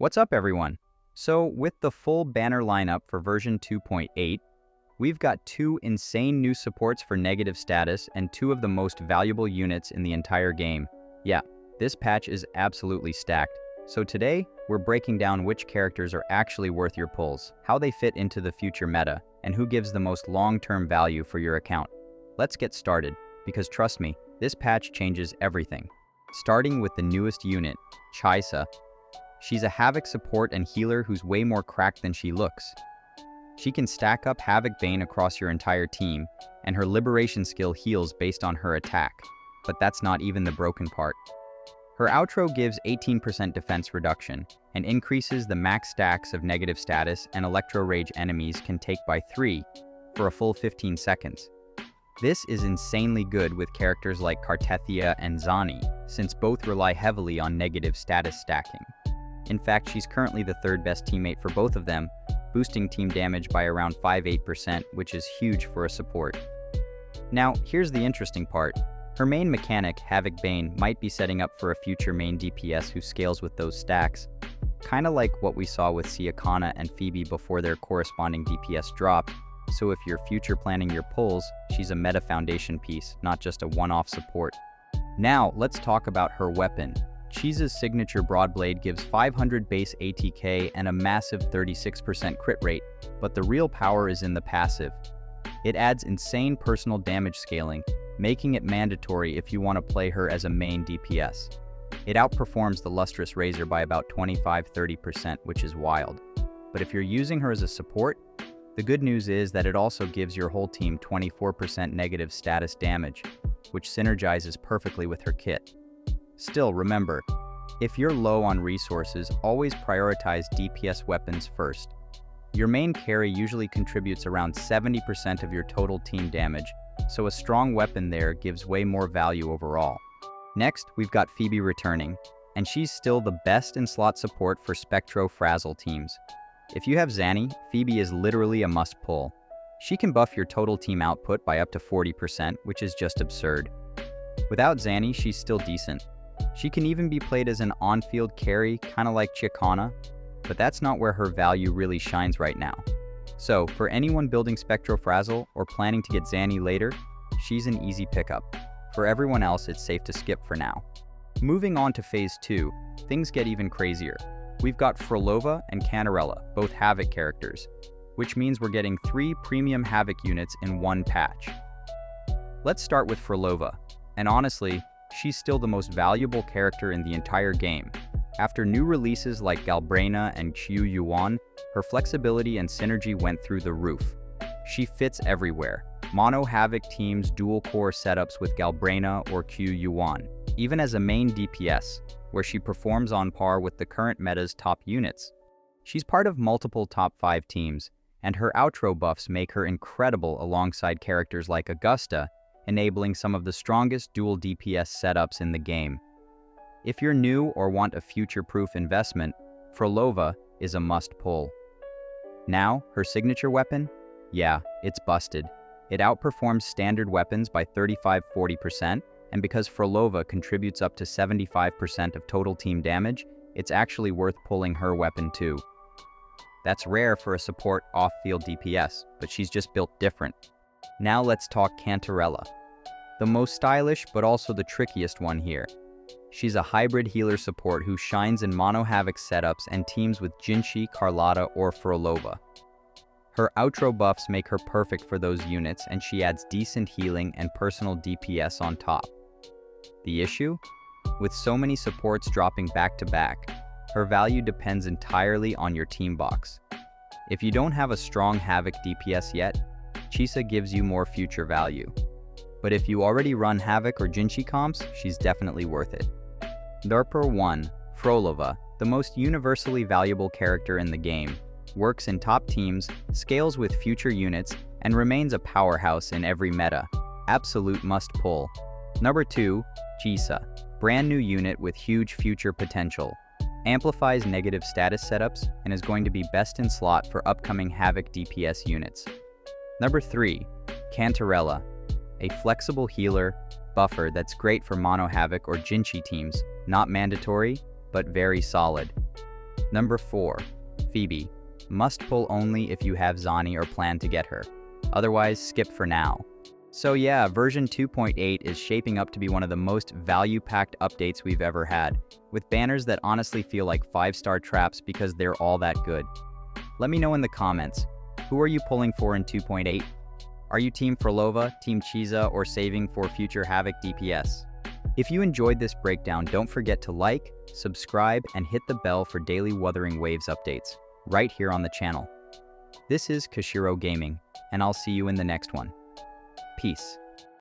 What's up, everyone? So, with the full banner lineup for version 2.8, we've got two insane new supports for negative status and two of the most valuable units in the entire game. Yeah, this patch is absolutely stacked. So today, we're breaking down which characters are actually worth your pulls, how they fit into the future meta, and who gives the most long-term value for your account. Let's get started, because trust me, this patch changes everything. Starting with the newest unit, Chisa. She's a Havoc support and healer who's way more cracked than she looks. She can stack up Havoc Bane across your entire team, and her liberation skill heals based on her attack. But that's not even the broken part. Her outro gives 18% defense reduction, and increases the max stacks of negative status and Electro Rage enemies can take by 3 for a full 15 seconds. This is insanely good with characters like Cartethia and Zani, since both rely heavily on negative status stacking. In fact, she's currently the third best teammate for both of them, boosting team damage by around 5-8%, which is huge for a support. Now, here's the interesting part. Her main mechanic, Havoc Bane, might be setting up for a future main DPS who scales with those stacks, kinda like what we saw with Siakana and Phoebe before their corresponding DPS dropped. So if you're future planning your pulls, she's a meta foundation piece, not just a one-off support. Now, let's talk about her weapon. Chisa's signature Broadblade gives 500 base ATK and a massive 36% crit rate, but the real power is in the passive. It adds insane personal damage scaling, making it mandatory if you want to play her as a main DPS. It outperforms the Lustrous Razor by about 25-30%, which is wild. But if you're using her as a support, the good news is that it also gives your whole team 24% negative status damage, which synergizes perfectly with her kit. Still, remember, if you're low on resources, always prioritize DPS weapons first. Your main carry usually contributes around 70% of your total team damage, so a strong weapon there gives way more value overall. Next, we've got Phoebe returning, and she's still the best in slot support for Spectro Frazzle teams. If you have Zanny, Phoebe is literally a must-pull. She can buff your total team output by up to 40%, which is just absurd. Without Zanny, she's still decent. She can even be played as an on-field carry, kinda like Siakana, but that's not where her value really shines right now. So, for anyone building Spectro Frazzle or planning to get Zanny later, she's an easy pickup. For everyone else, it's safe to skip for now. Moving on to Phase 2, things get even crazier. We've got Froolova and Canerella, both Havoc characters, which means we're getting 3 premium Havoc units in one patch. Let's start with Froolova, and honestly, she's still the most valuable character in the entire game. After new releases like Galbrena and Qiu Yuan, her flexibility and synergy went through the roof. She fits everywhere. Mono Havoc teams dual core setups with Galbrena or Qiu Yuan, even as a main DPS, where she performs on par with the current meta's top units. She's part of multiple top 5 teams, and her outro buffs make her incredible alongside characters like Augusta, enabling some of the strongest dual DPS setups in the game. If you're new or want a future-proof investment, Froolova is a must-pull. Now, her signature weapon? Yeah, it's busted. It outperforms standard weapons by 35-40%, and because Froolova contributes up to 75% of total team damage, it's actually worth pulling her weapon too. That's rare for a support off-field DPS, but she's just built different. Now let's talk Cantarella. The most stylish, but also the trickiest one here. She's a hybrid healer support who shines in Mono Havoc setups and teams with Jinshi, Carlotta, or Phrolova. Her outro buffs make her perfect for those units, and she adds decent healing and personal DPS on top. The issue? With so many supports dropping back-to-back, her value depends entirely on your team box. If you don't have a strong Havoc DPS yet, Chisa gives you more future value. But if you already run Havoc or Jinshi comps, she's definitely worth it. Number 1, Froolova, the most universally valuable character in the game, works in top teams, scales with future units, and remains a powerhouse in every meta. Absolute must-pull. Number 2, Chisa, brand new unit with huge future potential. Amplifies negative status setups and is going to be best in slot for upcoming Havoc DPS units. Number 3, Cantarella, a flexible healer, buffer that's great for Mono Havoc or Jinshi teams, not mandatory, but very solid. Number 4. Phoebe. Must pull only if you have Zani or plan to get her. Otherwise, skip for now. So yeah, version 2.8 is shaping up to be one of the most value-packed updates we've ever had, with banners that honestly feel like 5-star traps because they're all that good. Let me know in the comments, who are you pulling for in 2.8? Are you Team Froolova, Team Chisa, or saving for future Havoc DPS? If you enjoyed this breakdown, don't forget to like, subscribe, and hit the bell for daily Wuthering Waves updates, right here on the channel. This is Kashiro Gaming, and I'll see you in the next one. Peace.